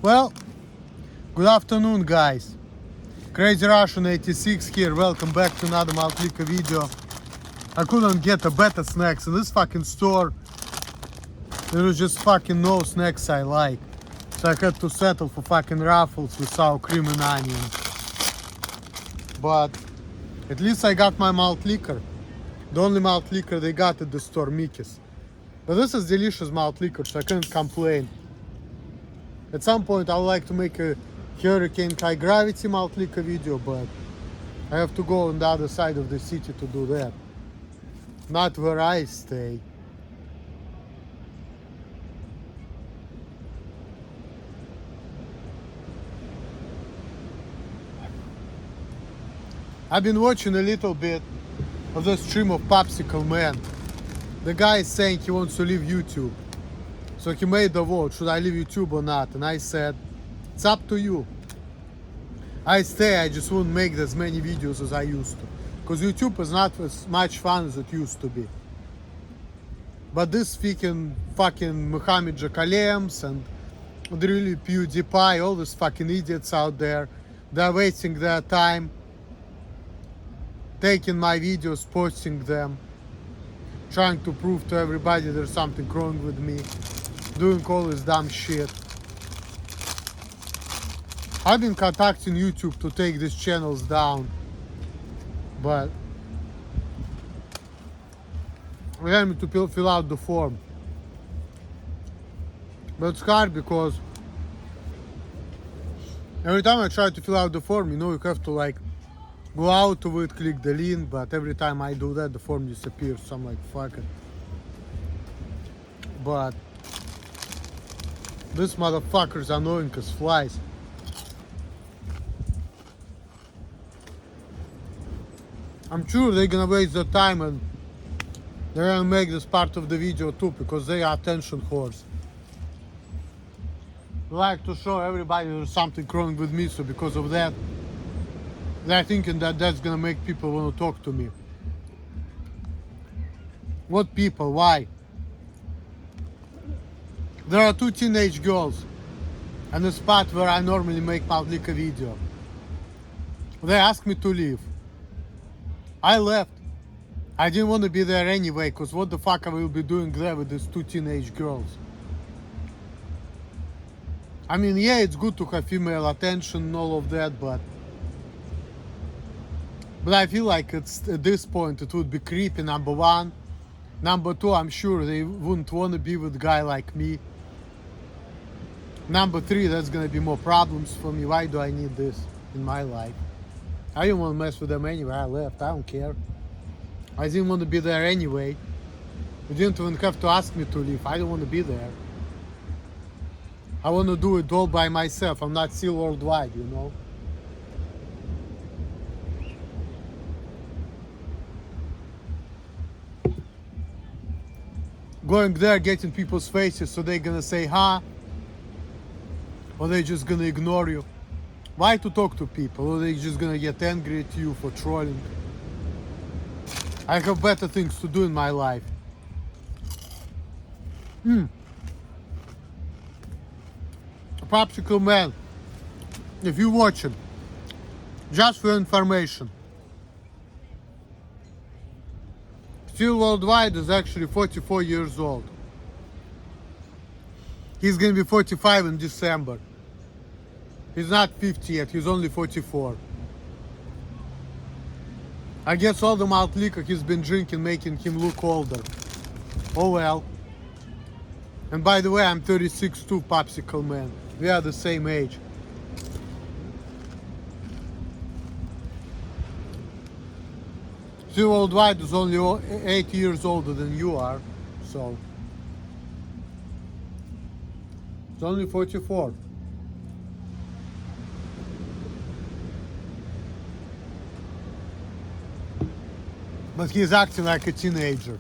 Well, good afternoon, guys. Crazy Russian 86 here. Welcome back to another Maltlika video. I couldn't get a better snacks in this fucking store. There was just fucking no snacks I like. So I had to settle for fucking Ruffles with sour cream and onion. But at least I got my malt liquor. The only malt liquor they got at the store, Mickey's. But this is delicious malt liquor, so I can't complain. At some point I would like to make a Hurricane High Gravity malt liquor video, but I have to go on the other side of the city to do that. Not where I stay. I've been watching a little bit of the stream of Popsicle Man. The guy is saying he wants to leave YouTube. So he made the vote, should I leave YouTube or not? And I said, it's up to you. I stay, I just won't make as many videos as I used to. Because YouTube is not as much fun as it used to be. But this fucking Muhammad Jakalems and really PewDiePie, all these fucking idiots out there, they're wasting their time taking my videos, posting them, trying to prove to everybody there's something wrong with me, doing all this dumb shit. I've been contacting YouTube to take these channels down, but they want me to fill out the form. But it's hard because every time I try to fill out the form, you have to like go out of it, click the link, but every time I do that, the form disappears, so I'm like, fuck it. But this motherfucker's annoying as flies. I'm sure they're gonna waste their time and they're gonna make this part of the video too, because they are attention whores. They like to show everybody there's something wrong with me, so because of that, they're thinking that that's gonna make people want to talk to me. What people? Why? There are two teenage girls in the spot where I normally make Maltlika video. They asked me to leave. I left. I didn't want to be there anyway, because what the fuck I will be doing there with these two teenage girls? I mean, yeah, it's good to have female attention and all of that, but I feel like it's at this point it would be creepy, number one. Number two, I'm sure they wouldn't want to be with a guy like me. Number three, that's gonna be more problems for me. Why do I need this in my life? I didn't want to mess with them anyway. I left. I don't care. I didn't want to be there anyway. You didn't even have to ask me to leave. I don't want to be there. I want to do it all by myself. I'm not still worldwide, you know. Going there, getting people's faces so they're gonna say, huh? Or they're just gonna ignore you. Why to talk to people? Or they just gonna get angry at you for trolling? I have better things to do in my life. Popsicle Man, if you're watching, just for information, Still Worldwide is actually 44 years old. He's gonna be 45 in December. He's not 50 yet, he's only 44. I guess all the malt liquor he's been drinking making him look older. Oh well. And by the way, I'm 36 too, Popsicle Man. We are the same age. Still Worldwide is only 8 years older than you are, so it's only 44. But he's acting like a teenager.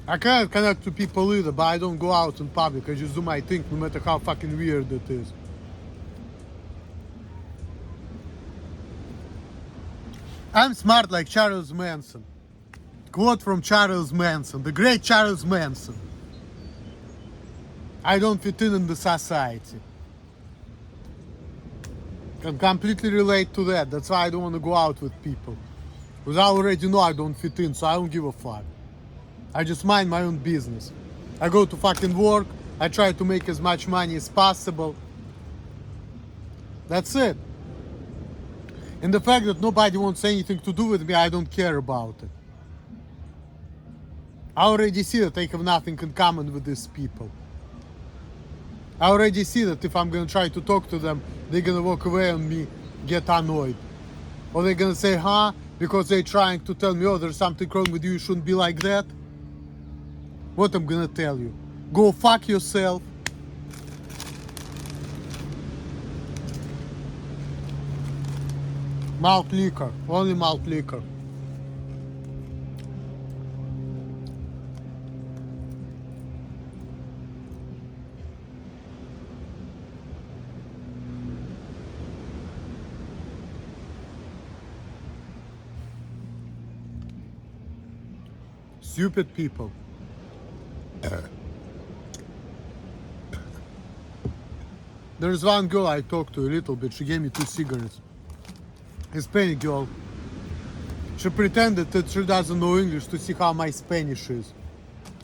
I can't connect to people either, but I don't go out in public. I just do my thing, no matter how fucking weird it is. I'm smart like Charles Manson. Quote from Charles Manson, the great Charles Manson. I don't fit in the society. Can completely relate to that. That's why I don't want to go out with people. Because I already know I don't fit in, so I don't give a fuck. I just mind my own business. I go to fucking work, I try to make as much money as possible. That's it. And the fact that nobody wants anything to do with me, I don't care about it. I already see that I have nothing in common with these people. I already see that if I'm gonna try to talk to them, they're gonna walk away on me, get annoyed. Or they're gonna say, huh? Because they're trying to tell me, oh, there's something wrong with you, you shouldn't be like that. What I'm gonna tell you? Go fuck yourself. Malt liquor, only malt liquor. Stupid people. There's one girl I talked to a little bit, she gave me 2 cigarettes. Hispanic girl. She pretended that she doesn't know English to see how my Spanish is.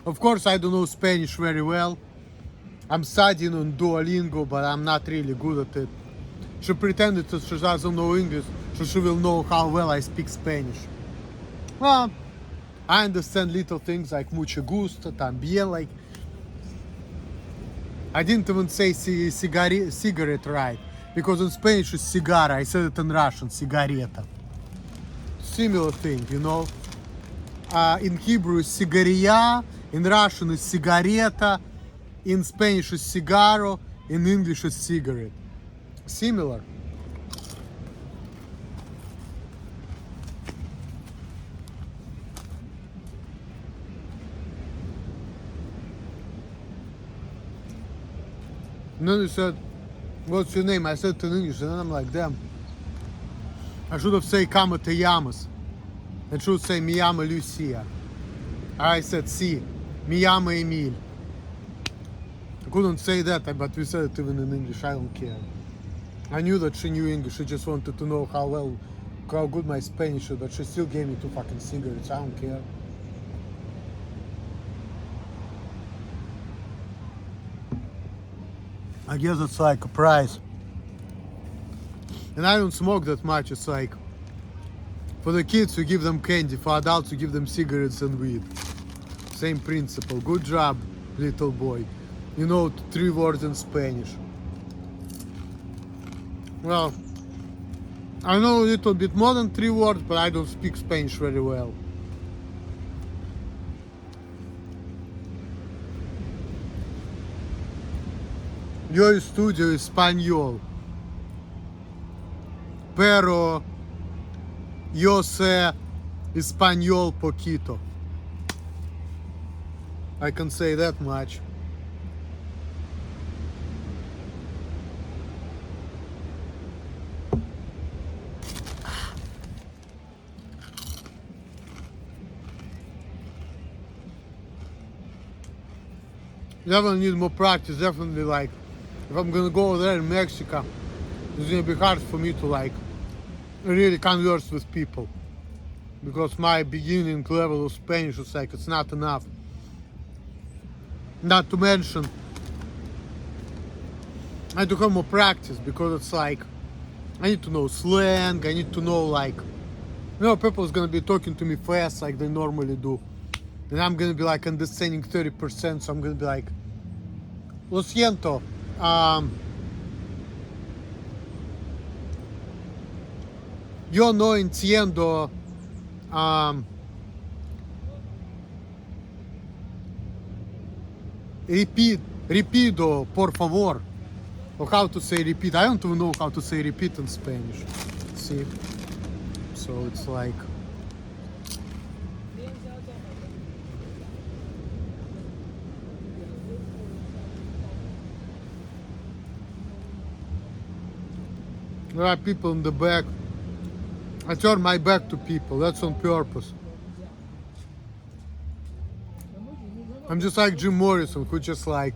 Of course I don't know Spanish very well. I'm studying on Duolingo, but I'm not really good at it. She pretended that she doesn't know English, so she will know how well I speak Spanish. Well, I understand little things like mucho gusto, también, like... I didn't even say cigarette right, because in Spanish it's cigar, I said it in Russian, cigareta. Similar thing, you know. In Hebrew is cigaria, in Russian is cigareta, in Spanish is cigaro, in English is cigarette. Similar. And then he said, what's your name? I said it in English, and then I'm like, damn. I should have said, como te llamas? I should say, me llamo Lucia. I said, si, me llamo Emil. I couldn't say that, but we said it even in English, I don't care. I knew that she knew English, she just wanted to know how good my Spanish is, but she still gave me 2 fucking cigarettes, I don't care. I guess it's like a price. And I don't smoke that much, it's like, for the kids you give them candy, for adults you give them cigarettes and weed. Same principle. Good job, little boy. You know 3 words in Spanish. Well, I know a little bit more than 3 words, but I don't speak Spanish very well. Yo estudio español, pero yo sé español poquito. I can say that much. Definitely need more practice, definitely like, if I'm gonna go over there in Mexico, it's gonna be hard for me to like really converse with people. Because my beginning level of Spanish is like, it's not enough. Not to mention, I need to have more practice because it's like, I need to know slang, I need to know like, you know, people's gonna be talking to me fast like they normally do. And I'm gonna be like understanding 30%, so I'm gonna be like, lo siento, yo no entiendo, repido, por favor. Or how to say repeat. I don't even know how to say repeat in Spanish. See? So it's like... There are people in the back I turn my back to people. That's on purpose. I'm just like Jim Morrison, who just like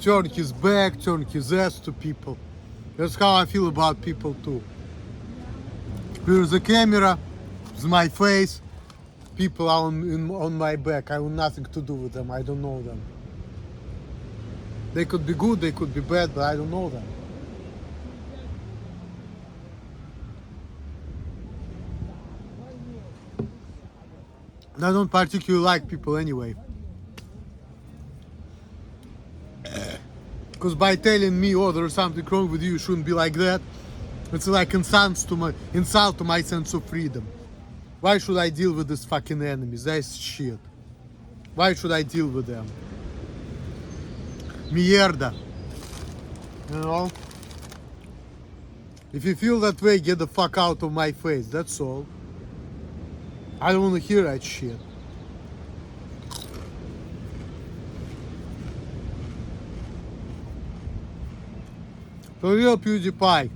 turn his back, turn his ass to people. That's how I feel about people too. Here's the camera, it's my face. People are on my back. I want nothing to do with them. I don't know them. They could be good, they could be bad, but I don't know them. And I don't particularly like people anyway. Because by telling me, oh, there's something wrong with you, you shouldn't be like that, it's like insult to my sense of freedom. Why should I deal with these fucking enemies? That's shit. Why should I deal with them? Mierda. You know? If you feel that way, get the fuck out of my face. That's all. I don't want to hear that shit. So real PewDiePie,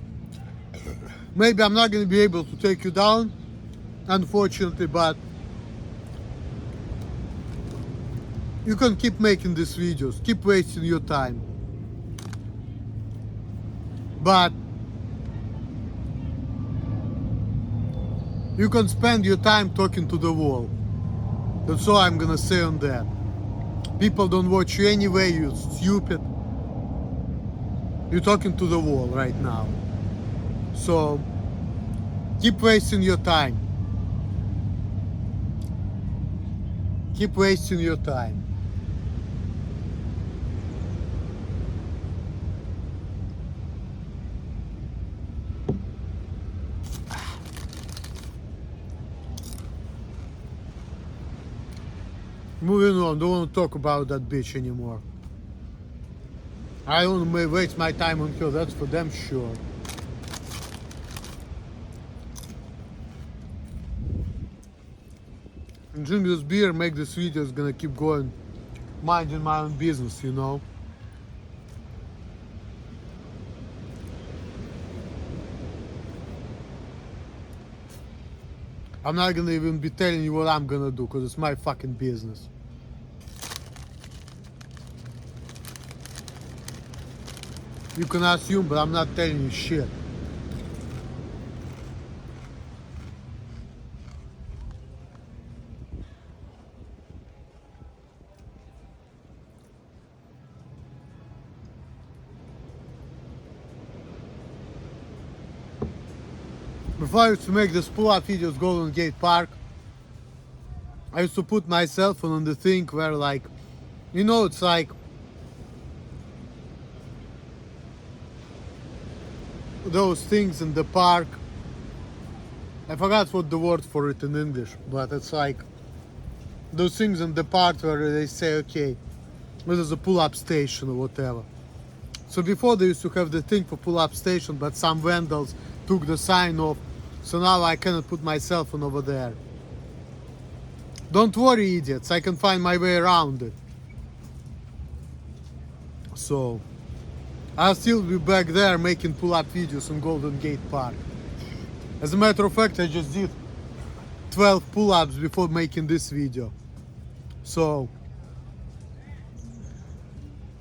maybe I'm not going to be able to take you down, unfortunately, but you can keep making these videos, keep wasting your time. But you can spend your time talking to the wall. That's all I'm gonna say on that. People don't watch you anyway, you're stupid. You're talking to the wall right now. So keep wasting your time. Keep wasting your time. Moving on, don't want to talk about that bitch anymore. I don't want to waste my time on her, that's for damn sure. And drink this beer, make this video is gonna keep going, minding my own business, you know. I'm not gonna even be telling you what I'm gonna do, because it's my fucking business. You can assume, but I'm not telling you shit. Before I used to make this pull-up videos Golden Gate Park, I used to put my cell phone on the thing where, like, you know, it's like those things in the park. I forgot what the word for it in English, but it's like those things in the park where they say, okay, this is a pull-up station or whatever. So before they used to have the thing for pull-up station, but some vandals took the sign off, so now I cannot put my cell phone over there. Don't worry, idiots, I can find my way around it. So I'll still be back there making pull-up videos in Golden Gate Park. As a matter of fact, I just did 12 pull-ups before making this video. So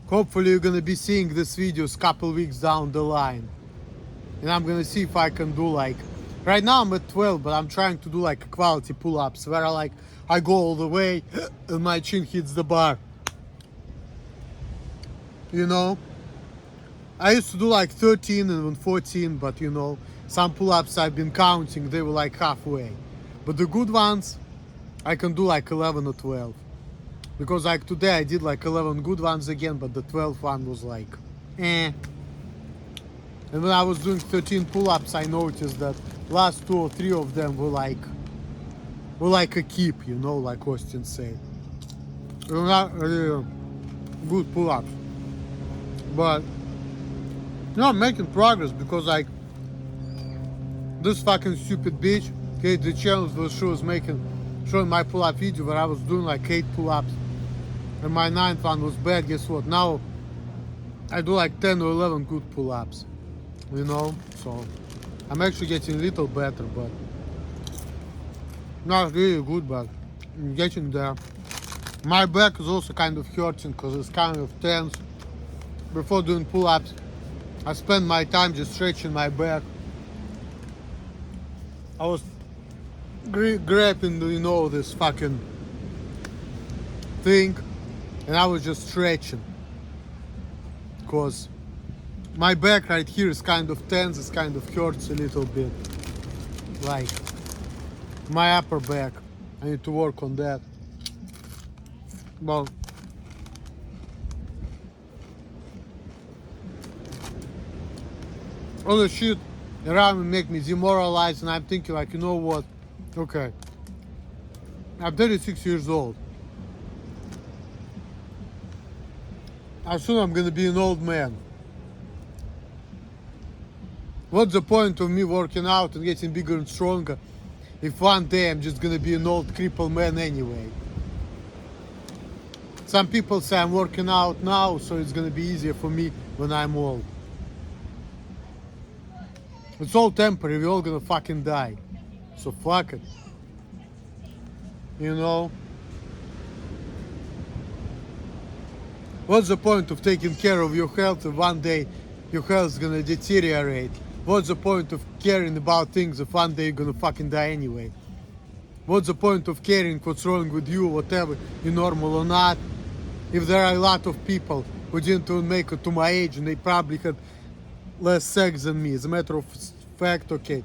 hopefully you're gonna be seeing these videos couple weeks down the line. And I'm gonna see if I can do, like, right now I'm at 12, but I'm trying to do like quality pull-ups where I go all the way and my chin hits the bar. You know? I used to do like 13 and 14, but you know, some pull-ups I've been counting, they were like halfway. But the good ones, I can do like 11 or 12. Because like today I did like 11 good ones again, but the 12th one was like, eh. And when I was doing 13 pull-ups, I noticed that last 2 or 3 of them were like a keep, you know, like Austin said. They were not really good pull-ups. But you know, I'm making progress because like this fucking stupid bitch, okay, the challenge was she was showing my pull-up video where I was doing like 8 pull-ups and my 9th one was bad. Guess what? Now I do like 10 or 11 good pull-ups, you know. So I'm actually getting a little better, but Not really good, but I'm getting there. My back is also kind of hurting because it's kind of tense. Before doing pull-ups, I spend my time just stretching my back. I was grabbing, this fucking thing, and I was just stretching. Because my back right here is kind of tense, it kind of hurts a little bit. Like my upper back. I need to work on that. Well, all the shit around me make me demoralized, and I'm thinking like, you know what? Okay, I'm 36 years old. Soon I'm gonna be an old man. What's the point of me working out and getting bigger and stronger if one day I'm just gonna be an old crippled man anyway? Some people say I'm working out now, so it's gonna be easier for me when I'm old. It's all temporary, we're all gonna fucking die. So fuck it. You know? What's the point of taking care of your health if one day your health is gonna deteriorate? What's the point of caring about things if one day you're gonna fucking die anyway? What's the point of caring what's wrong with you, whatever, you're normal or not? If there are a lot of people who didn't even make it to my age and they probably had less sex than me. As a matter of fact, okay,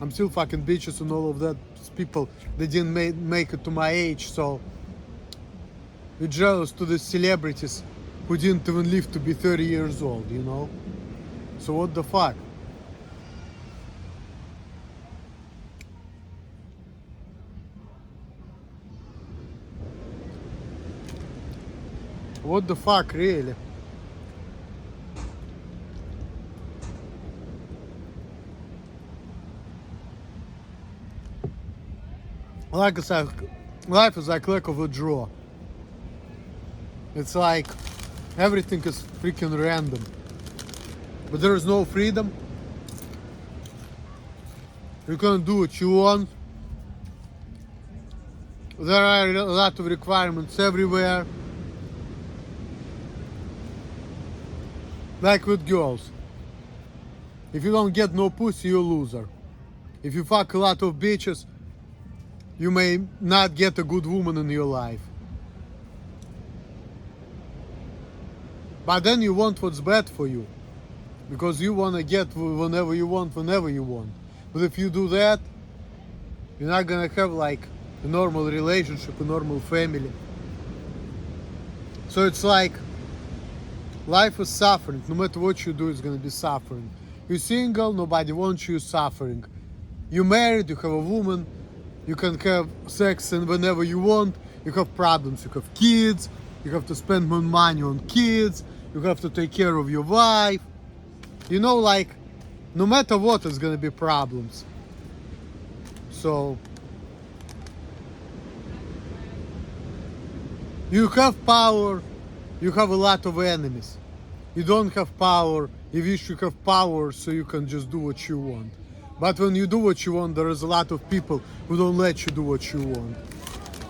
I'm still fucking bitches and all of that people that didn't make it to my age, so we're jealous to the celebrities who didn't even live to be 30 years old, you know? So what the fuck? What the fuck, really? Like I said, life is like luck of a draw. It's like everything is freaking random. But there is no freedom. You can't do what you want. There are a lot of requirements everywhere. Like with girls. If you don't get no pussy, you're a loser. If you fuck a lot of bitches, you may not get a good woman in your life. But then you want what's bad for you. Because you want to get whenever you want. But if you do that, you're not going to have like a normal relationship, a normal family. So it's like life is suffering. No matter what you do, it's going to be suffering. You're single, nobody wants you, suffering. You're married, you have a woman, you can have sex and whenever you want, you have problems. You have kids, you have to spend more money on kids, you have to take care of your wife. You know, like, no matter what, it's going to be problems. So, you have power, you have a lot of enemies. You don't have power, you wish you have power so you can just do what you want. But when you do what you want, there is a lot of people who don't let you do what you want.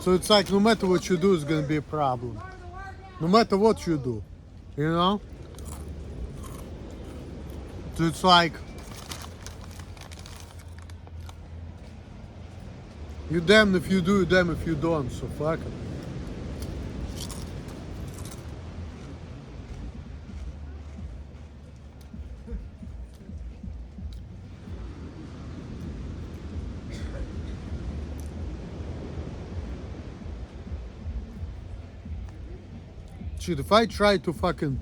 So it's like no matter what you do, it's going to be a problem. No matter what you do, you know? So it's like you damned if you do, you damned if you don't, so fuck it. Shit, if I try to fucking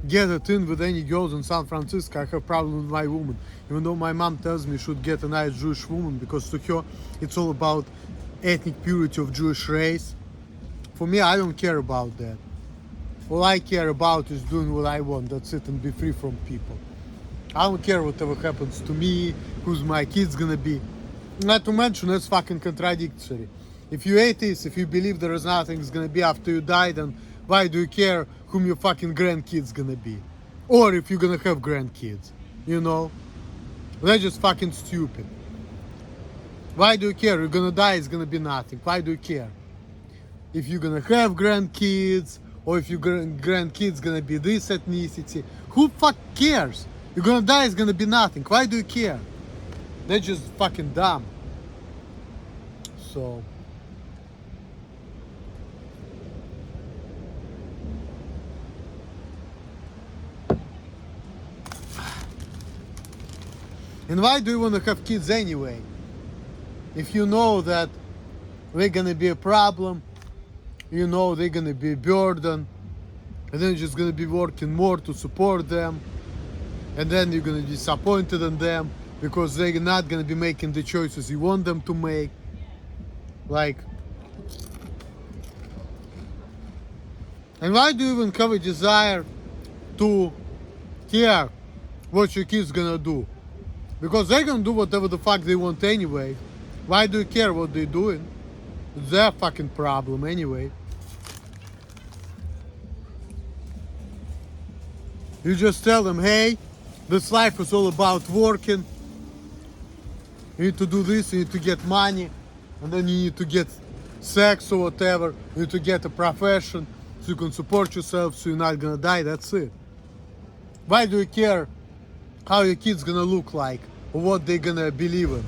get it in with any girls in San Francisco, I have problem with my woman. Even though my mom tells me I should get a nice Jewish woman because to her it's all about ethnic purity of Jewish race. For me, I don't care about that. All I care about is doing what I want, that's it, and be free from people. I don't care whatever happens to me, who's my kids gonna be. Not to mention, that's fucking contradictory. If you're atheist, if you believe there is nothing's gonna be after you die, then why do you care whom your fucking grandkids gonna be? Or if you're gonna have grandkids, you know? That's just fucking stupid. Why do you care? You're gonna die, it's gonna be nothing. Why do you care? If you're gonna have grandkids, or if your grandkids gonna be this ethnicity, who fuck cares? You're gonna die, it's gonna be nothing. Why do you care? They're just fucking dumb. So and why do you want to have kids anyway? If you know that they're gonna be a problem, you know they're gonna be a burden, and then you're just gonna be working more to support them, and then you're gonna be disappointed in them because they're not gonna be making the choices you want them to make. Like, and why do you even have a desire to care what your kids gonna do? Because they're gonna do whatever the fuck they want anyway. Why do you care what they're doing? It's their fucking problem anyway. You just tell them, hey, this life is all about working. You need to do this, you need to get money, and then you need to get sex or whatever. You need to get a profession so you can support yourself, so you're not gonna die. That's it. Why do you care how your kid's gonna look like or what they're gonna believe in?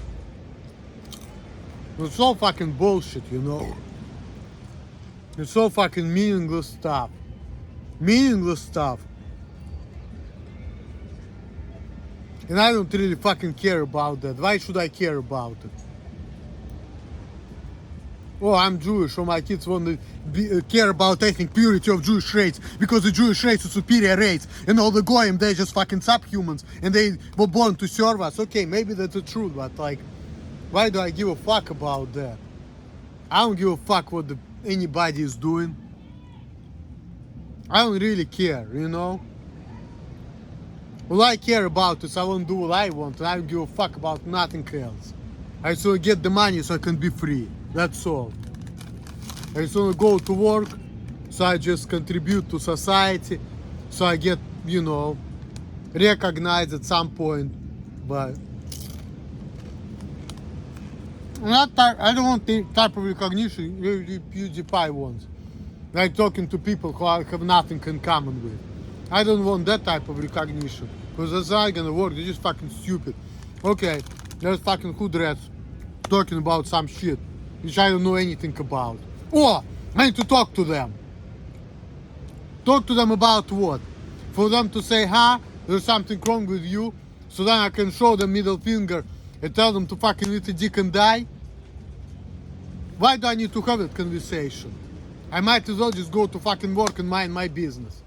It's all fucking bullshit, you know. It's all fucking meaningless stuff. Meaningless stuff. And I don't really fucking care about that. Why should I care about it? Oh, I'm Jewish, or my kids want to care about ethnic purity of Jewish race because the Jewish race is superior race, and all the goyim, they're just fucking subhumans, and they were born to serve us. Okay, maybe that's the truth, but like, why do I give a fuck about that? I don't give a fuck what anybody is doing. I don't really care, you know? All I care about is I want to do what I want, and I don't give a fuck about nothing else. I just want to get the money so I can be free. That's all. I just want to go to work, so I just contribute to society, so I get, you know, recognized at some point. But I don't want the type of recognition PewDiePie wants. Like talking to people who I have nothing in common with. I don't want that type of recognition, because that's not gonna work. They're just fucking stupid. Okay, there's fucking hoodrats talking about some shit which I don't know anything about. Oh, I need to talk to them. Talk to them about what? For them to say, there's something wrong with you, so then I can show them middle finger and tell them to fucking eat a dick and die? Why do I need to have that conversation? I might as well just go to fucking work and mind my business,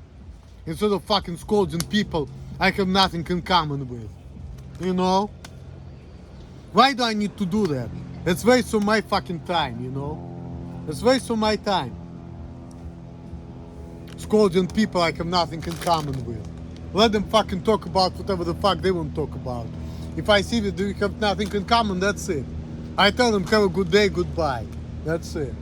instead of fucking scolding people I have nothing in common with. You know? Why do I need to do that? It's waste of my fucking time, you know? It's waste of my time. Scolding people I have nothing in common with. Let them fucking talk about whatever the fuck they want to talk about. If I see that we have nothing in common, that's it. I tell them have a good day, goodbye. That's it.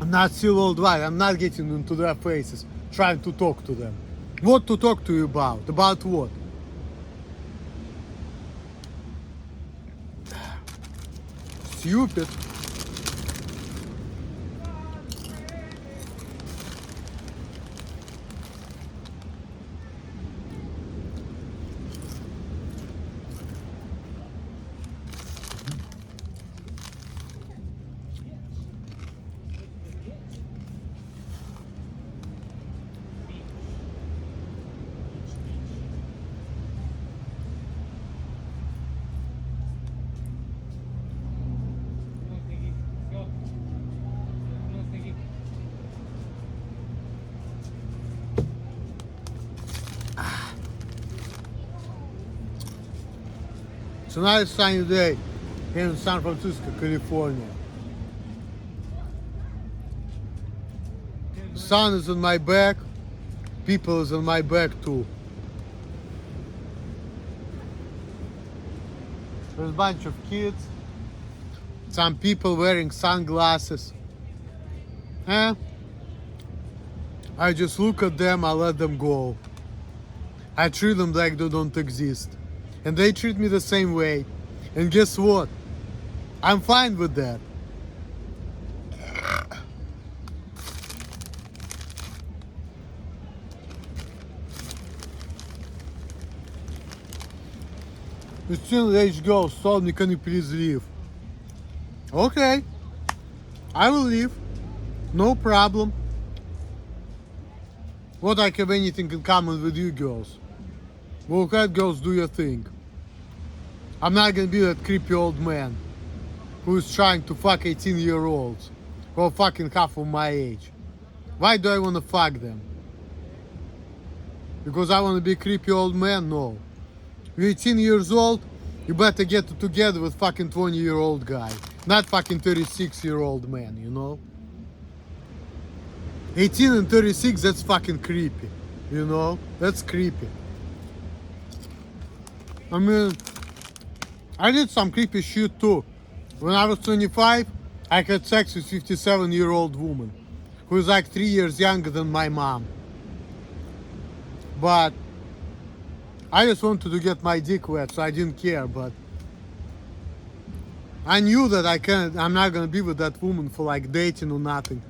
I'm not still old white. I'm not getting into their faces, trying to talk to them. What to talk to you about? About what? Stupid. It's a nice sunny day here in San Francisco, California. Sun is on my back, people is on my back too. There's a bunch of kids, some people wearing sunglasses. I just look at them, I let them go. I treat them like they don't exist. And they treat me the same way. And guess what? I'm fine with that. The teenage girl told me, can you please leave? Okay, I will leave. No problem. What I have anything in common with you girls? Go ahead, girls, do your thing. I'm not gonna be that creepy old man who is trying to fuck 18-year-olds who are fucking half of my age. Why do I wanna fuck them? Because I wanna be a creepy old man? No. You're 18 years old, you better get together with fucking 20-year-old guy. Not fucking 36-year-old man, you know? 18 and 36, that's fucking creepy. You know? That's creepy. I mean, I did some creepy shit too. When I was 25, I had sex with 57-year-old woman who is like 3 years younger than my mom. But I just wanted to get my dick wet, so I didn't care. But I knew that I'm not gonna be with that woman for like dating or nothing.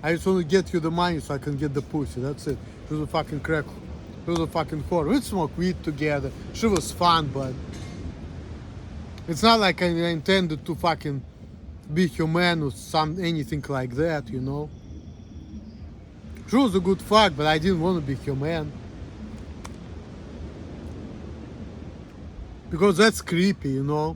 I just want to get you the money so I can get the pussy. That's it. She was a fucking crack. She was a fucking whore. We'd smoke weed together. She was fun, but it's not like I intended to fucking be her man or anything like that, you know. She was a good fuck, but I didn't want to be her man. Because that's creepy, you know.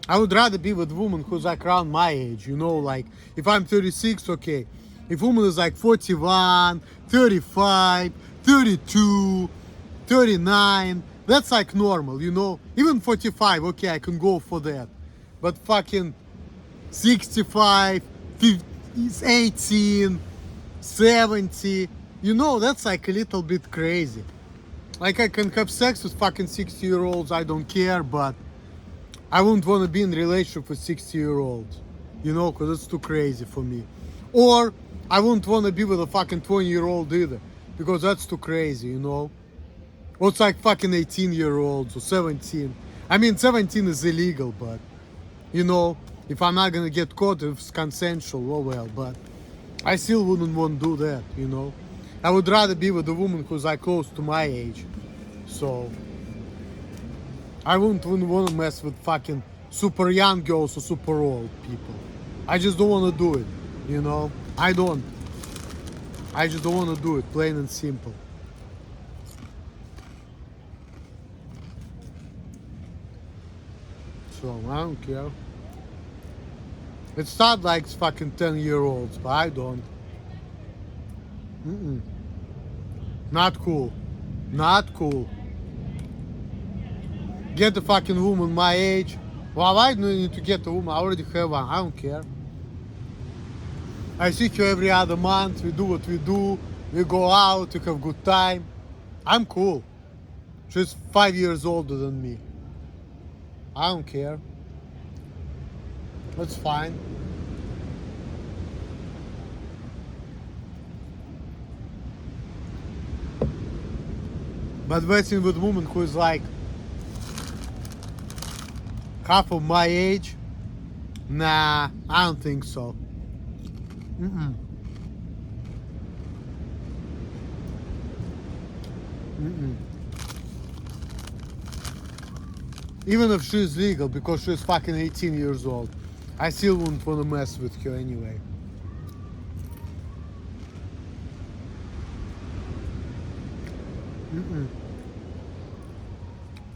I would rather be with a woman who's like around my age, you know, like if I'm 36, okay. If woman is like 41, 35, 32, 39, that's like normal, you know. Even 45, okay, I can go for that. But fucking 65, 50, 18, 70, you know, that's like a little bit crazy. Like I can have sex with fucking 60-year-olds, I don't care, but I wouldn't want to be in a relationship with 60-year-olds, you know, because it's too crazy for me. Or I wouldn't want to be with a fucking 20-year-old either, because that's too crazy, you know. Or it's like fucking 18-year-olds or 17. I mean, 17 is illegal, but, you know, if I'm not gonna get caught, if it's consensual, oh well, but I still wouldn't want to do that, you know. I would rather be with a woman who's like close to my age, so I wouldn't want to mess with fucking super young girls or super old people. I just don't want to do it, you know. I just don't want to do it, plain and simple. So I don't care. It's not like fucking 10-year-olds, but I don't. Not cool. Not cool. Get a fucking woman my age. Well, why do I need to get a woman? I already have one. I don't care. I see her every other month. We do what we do. We go out. We have good time. I'm cool. She's 5 years older than me. I don't care. That's fine. But waiting with a woman who is like half of my age, nah, I don't think so. Even if she's legal, because she's fucking 18 years old, I still wouldn't want to mess with her anyway.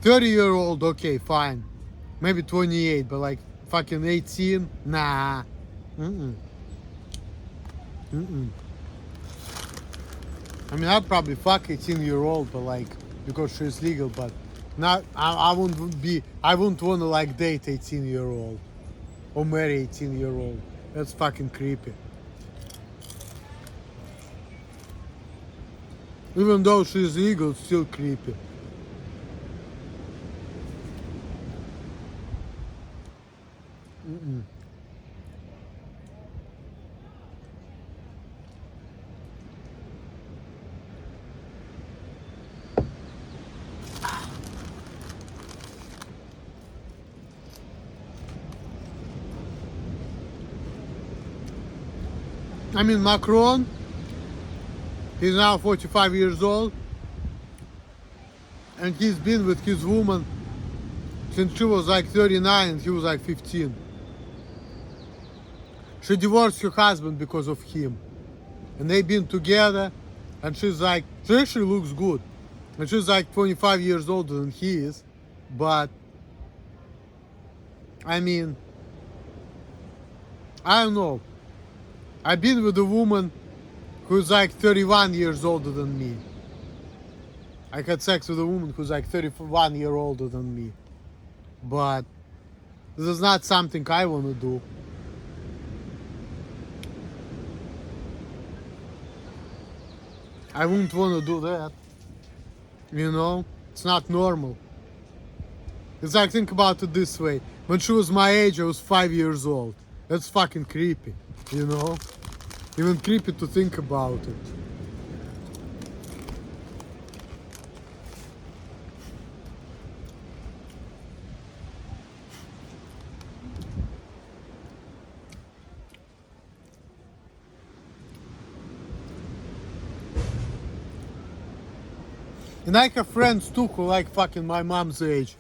30-year-old, okay, fine. Maybe 28, but like fucking 18, nah. I mean, I'd probably fuck 18-year-old, but like because she's legal, but not. I wouldn't want to like date 18-year-old or marry 18-year-old. That's fucking creepy. Even though she's legal, it's still creepy. I mean, Macron, he's now 45 years old, and he's been with his woman since she was like 39 and he was like 15. She divorced her husband because of him. And they've been together, and she actually looks good. And she's like 25 years older than he is. But, I mean, I don't know. I've been with a woman who's like 31 years older than me. I had sex with a woman who's like 31 years older than me. But this is not something I want to do. I wouldn't want to do that. You know? It's not normal. It's like, think about it this way. When she was my age, I was 5 years old. That's fucking creepy. You know? Even creepy to think about it. And I have friends too who like fucking my mom's age.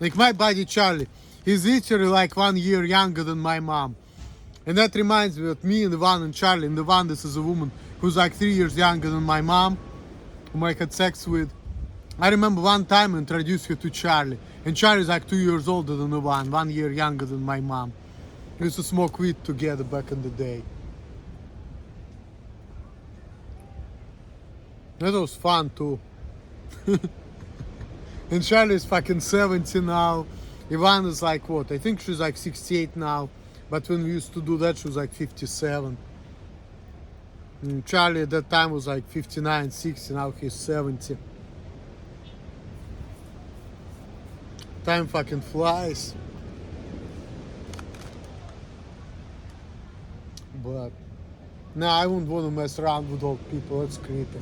Like my buddy Charlie. He's literally like 1 year younger than my mom. And that reminds me of me and Ivan and Charlie. And Ivan, this is a woman who's like 3 years younger than my mom, whom I had sex with. I remember one time I introduced her to Charlie. And Charlie's like 2 years older than Ivan, 1 year younger than my mom. We used to smoke weed together back in the day. That was fun too. And Charlie is fucking 70 now. Ivan is like what? I think she's like 68 now. But when we used to do that, she was like 57. And Charlie at that time was like 59, 60. Now he's 70. Time fucking flies. But no, I wouldn't want to mess around with old people. That's creepy.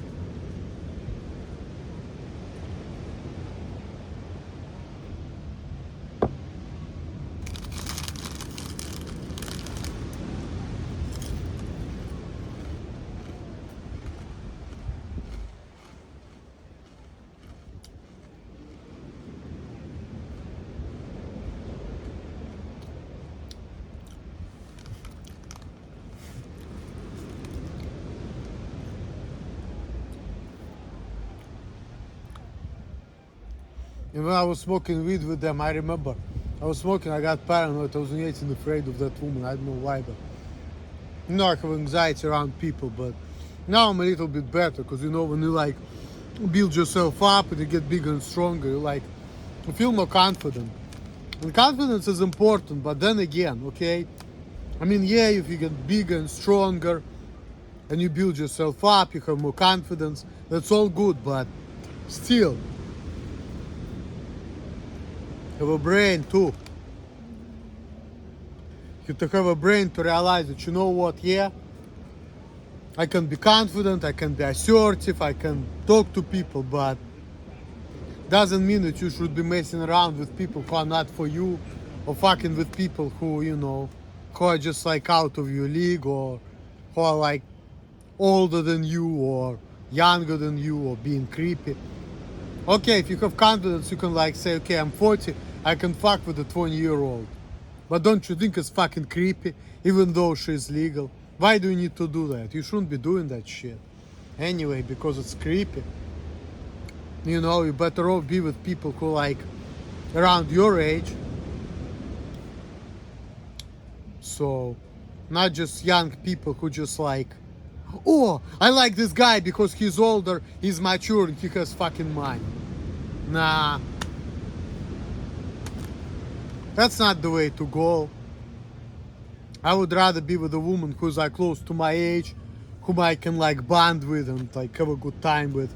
And when I was smoking weed with them, I remember I was smoking, I got paranoid, I was getting afraid of that woman, I don't know why, but you know, I have anxiety around people, but now I'm a little bit better, because you know, when you like build yourself up and you get bigger and stronger, you feel more confident. And confidence is important, but then again, okay, I mean, yeah, if you get bigger and stronger and you build yourself up, you have more confidence, that's all good, but still, have a brain too. You have to have a brain to realize that, you know what, yeah, I can be confident, I can be assertive, I can talk to people, but doesn't mean that you should be messing around with people who are not for you, or fucking with people who, you know, who are just like out of your league, or who are like older than you or younger than you, or being creepy. Okay, if you have confidence, you can like say, okay, I'm 40, I can fuck with a 20-year-old. But don't you think it's fucking creepy, even though she's legal? Why do you need to do that? You shouldn't be doing that shit. Anyway, because it's creepy. You know, you better off be with people who like around your age. So, not just young people who just like, oh, I like this guy because he's older, he's mature, and he has fucking money. Nah. That's not the way to go. I would rather be with a woman who's like close to my age, whom I can like bond with and like have a good time with.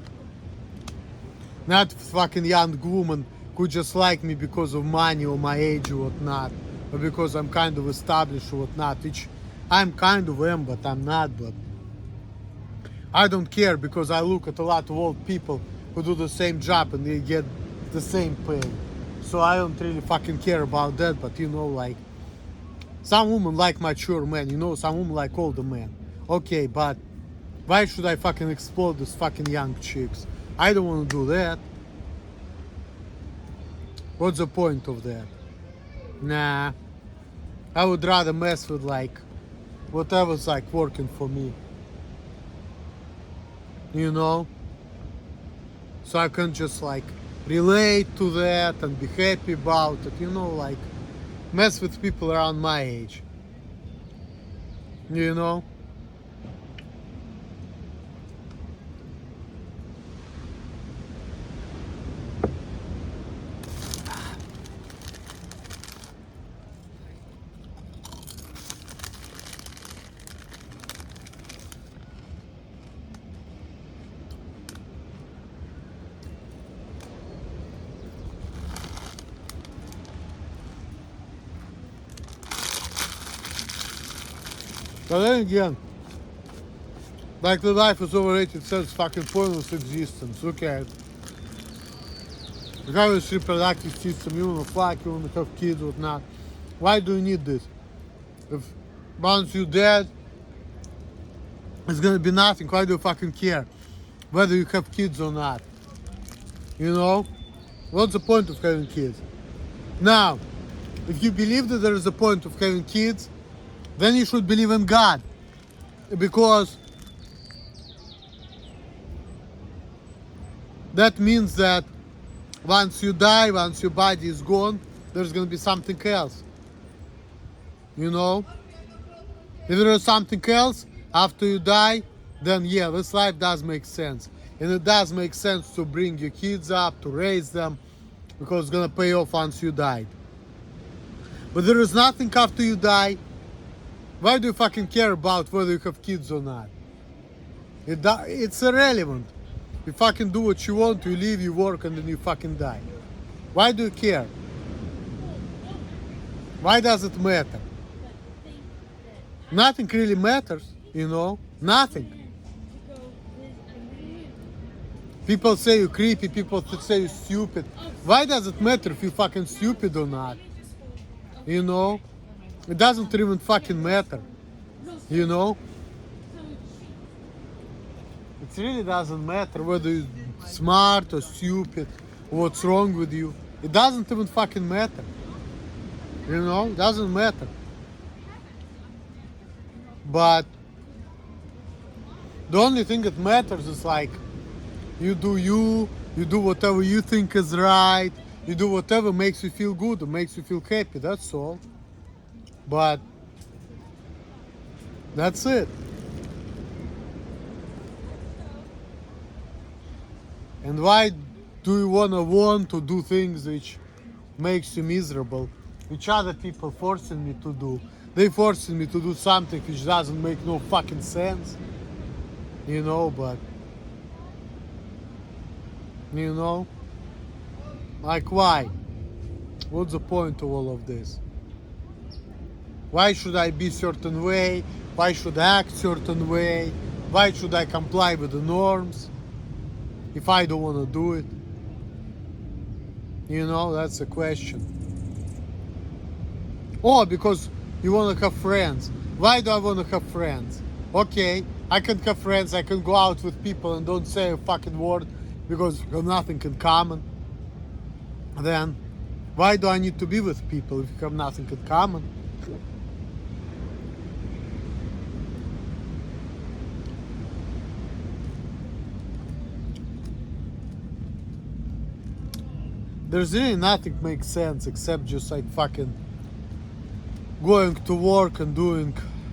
Not fucking young woman who just like me because of money or my age or whatnot, or because I'm kind of established or whatnot, which I'm kind of am, but I'm not. But I don't care, because I look at a lot of old people who do the same job and they get the same pay. So I don't really fucking care about that. But you know, like, some women like mature men, you know, some women like older men. Okay, but why should I fucking explore these fucking young chicks? I don't want to do that. What's the point of that? Nah, I would rather mess with like whatever's like working for me. You know? So I can just like relate to that and be happy about it, you know, like mess with people around my age. You know? But then again, like the life is overrated, says fucking pointless existence. Okay. You have this reproductive system, you wanna fuck, you wanna have kids, whatnot. Why do you need this? If once you're dead, it's gonna be nothing. Why do you fucking care whether you have kids or not? You know? What's the point of having kids? Now, if you believe that there is a point of having kids, then you should believe in God. Because that means that once you die, once your body is gone, there's gonna be something else. You know? If there is something else after you die, then yeah, this life does make sense. And it does make sense to bring your kids up, to raise them, because it's gonna pay off once you die. But there is nothing after you die. Why do you fucking care about whether you have kids or not? It's irrelevant. You fucking do what you want, you live, you work, and then you fucking die. Why do you care? Why does it matter? Nothing really matters, you know? Nothing. People say you're creepy, people say you're stupid. Why does it matter if you're fucking stupid or not? You know? It doesn't even fucking matter. You know? It really doesn't matter whether you're smart or stupid, or what's wrong with you. It doesn't even fucking matter. You know? It doesn't matter. But the only thing that matters is like you do whatever you think is right, you do whatever makes you feel good or makes you feel happy, that's all. But that's it. And why do you want to do things which makes you miserable, which other people forcing me to do? They forcing me to do something which doesn't make no fucking sense. You know, but you know, like why? What's the point of all of this? Why should I be certain way? Why should I act certain way? Why should I comply with the norms if I don't want to do it? You know, that's the question. Oh, because you want to have friends. Why do I want to have friends? Okay, I can have friends, I can go out with people and don't say a fucking word because we have nothing in common. Then, why do I need to be with people if you have nothing in common? There's really nothing makes sense except just like fucking going to work and doing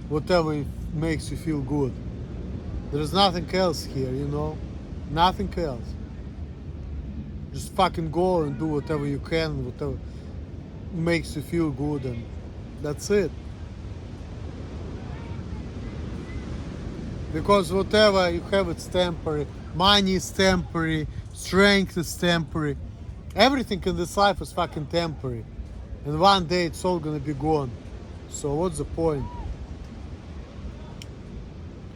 whatever makes you feel good. There's nothing else here, you know? Nothing else. Just fucking go and do whatever you can, whatever makes you feel good, and that's it. Because whatever you have, it's temporary. Money is temporary. Strength is temporary. Everything in this life is fucking temporary. And one day it's all gonna be gone. So what's the point?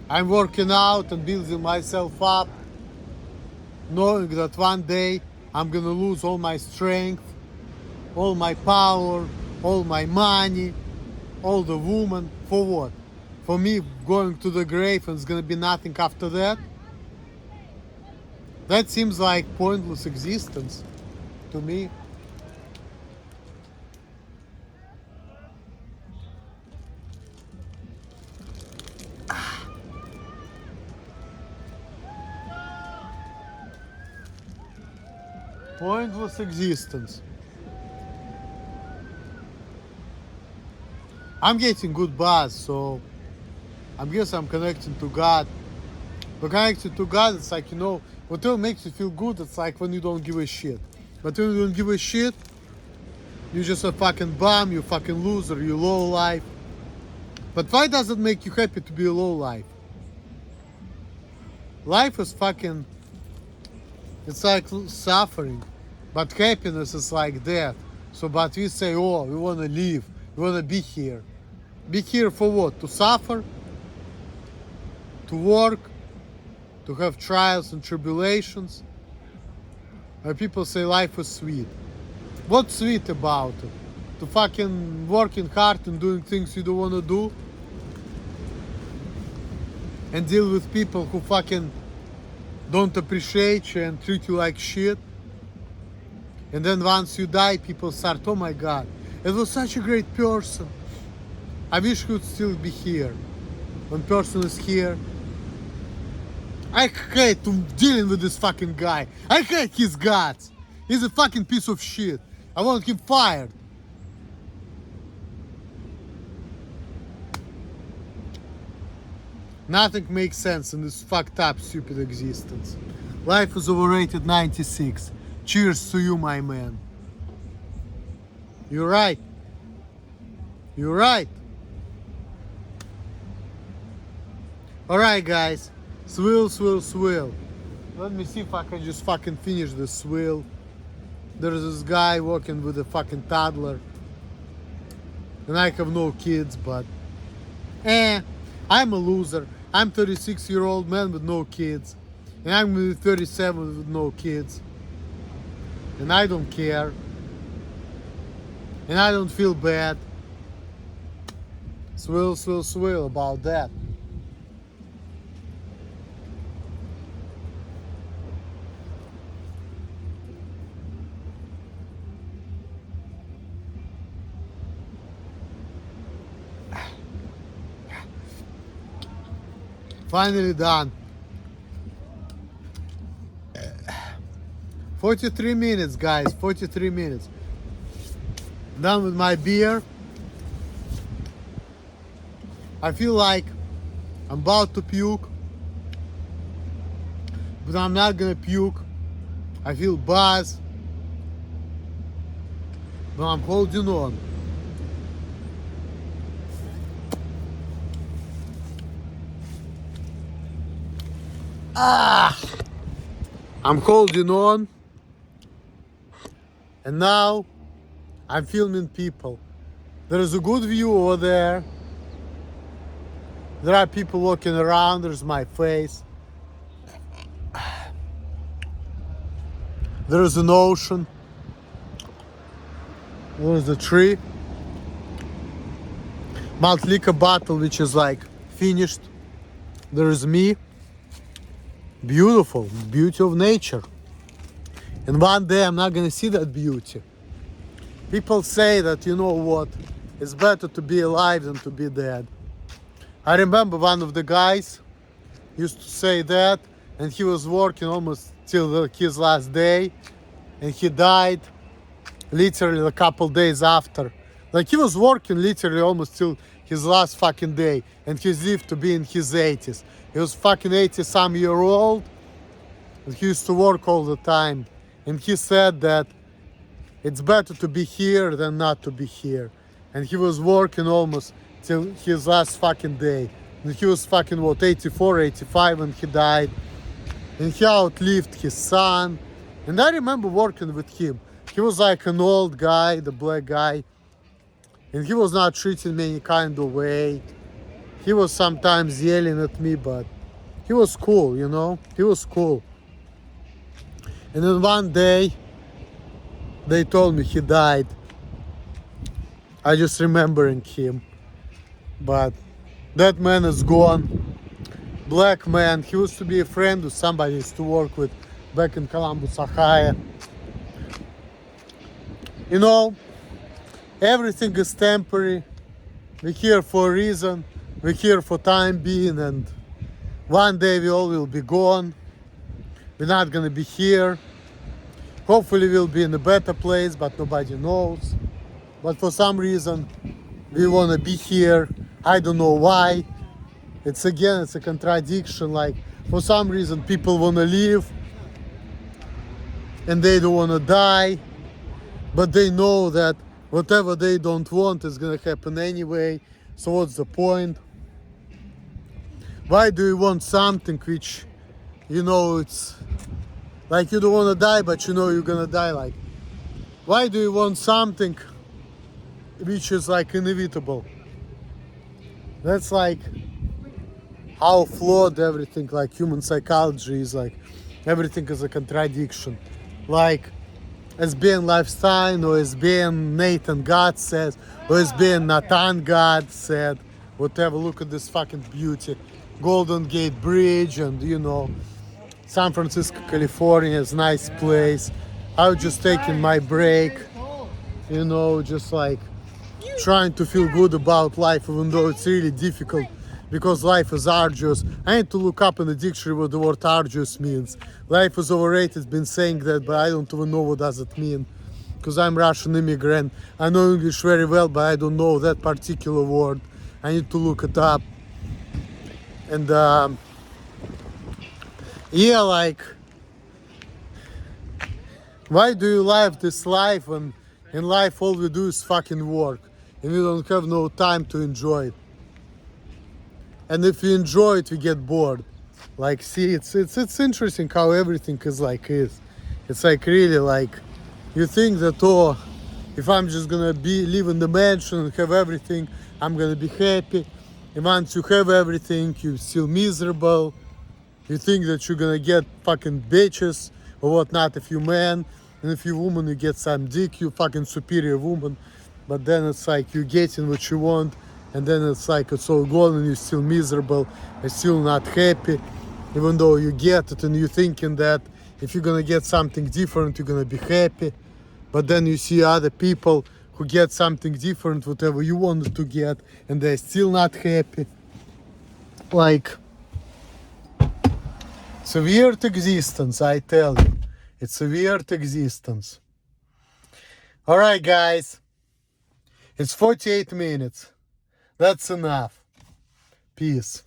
I'm working out and building myself up, knowing that one day I'm gonna lose all my strength, all my power, all my money, all the women. For what? for me going to the grave and it's gonna be nothing after that. That seems like pointless existence to me. Pointless existence. I'm getting good buzz, so I guess I'm connecting to God. But connecting to God, it's like, you know, whatever makes you feel good, it's like when you don't give a shit. But when you don't give a shit, you're just a fucking bum, you fucking loser, you low life. But why does it make you happy to be a low life? Life is fucking, it's like suffering. But happiness is like death. So, but we say, oh, we want to live, we want to be here. Be here for what? To suffer? To work? To have trials and tribulations? Or people say life is sweet. What's sweet about it? To fucking working hard and doing things you don't want to do? And deal with people who fucking don't appreciate you and treat you like shit? And then once you die, people start, oh my God, it was such a great person. I wish he would still be here. When person is here, I hate dealing with this fucking guy. I hate his guts. He's a fucking piece of shit. I want him fired. Nothing makes sense in this fucked up, stupid existence. Life is overrated 96. Cheers to you, my man. You're right. You're right. Alright, guys. Swill, swill, swill. Let me see if I can just fucking finish the swill. There's this guy walking with a fucking toddler. And I have no kids, but I'm a loser. I'm 36-year-old man with no kids. And I'm 37 with no kids. And I don't care. And I don't feel bad. Swill, swill, swill about that. Finally done. 43 minutes, guys. 43 minutes. Done with my beer. I feel like I'm about to puke. But I'm not gonna puke. I feel buzz. But I'm holding on. I'm holding on. And now I'm filming people. There is a good view over there. There are people walking around. There's my face. There is an ocean. There is a tree. Malt liquor bottle, which is like finished. There is me. Beautiful, beauty of nature. And one day I'm not gonna see that beauty. People say that, you know what, it's better to be alive than to be dead. I remember one of the guys used to say that, and he was working almost till his last day, and he died literally a couple days after. Like, he was working literally almost till his last fucking day, and he lived to be in his 80s. He was fucking 80-some-year-old, and he used to work all the time. And he said that it's better to be here than not to be here. And he was working almost till his last fucking day. And he was fucking, what, 84, 85 when he died. And he outlived his son. And I remember working with him. He was like an old guy, the black guy. And he was not treating me any kind of way. He was sometimes yelling at me, but he was cool, you know? He was cool. And then one day, they told me he died. I just remembering him. But That man is gone. Black man. He used to be a friend with somebody I used to work with back in Columbus, Ohio. You know, everything is temporary. We're here for a reason. We're here for time being, and one day we all will be gone. We're not gonna be here. Hopefully we'll be in a better place, but nobody knows. But for some reason, we wanna be here. I don't know why. It's a contradiction. Like, for some reason, people wanna live and they don't wanna die, but they know that whatever they don't want is gonna happen anyway. So what's the point? Why do you want something which, you know, it's like you don't want to die, but you know you're gonna die? Like, why do you want something which is like inevitable? That's like how flawed everything, like human psychology is. Like, everything is a contradiction. Like, as being Lifestyle, or as being Nathan God says, or as being Nathan God said, whatever. Look at this fucking beauty. Golden Gate Bridge, and you know, San Francisco, California is a nice place. I was just taking my break, you know, just like trying to feel good about life, even though it's really difficult because life is arduous. I need to look up in the dictionary what the word arduous means. Life is overrated, been saying that, but I don't even know what does it mean, because I'm Russian immigrant. I know English very well, but I don't know that particular word. I need to look it up. And yeah, like, why do you live this life when in life all we do is fucking work and we don't have no time to enjoy it? And if we enjoy it, we get bored. Like, see, it's interesting how everything is like is. It's like really like, you think that, oh, if I'm just gonna live in the mansion and have everything, I'm gonna be happy. And once you have everything, you're still miserable. You think that you're gonna get fucking bitches or whatnot if you man, and if you woman you get some dick, you fucking superior woman. But then it's like you're getting what you want, and then it's like it's all gone and you're still miserable and still not happy, even though you get it and you're thinking that if you're gonna get something different, you're gonna be happy. But then you see other people who get something different, whatever you wanted to get, and they're still not happy. Like, it's a weird existence, I tell you. It's a weird existence. Alright, guys. It's 48 minutes. That's enough. Peace.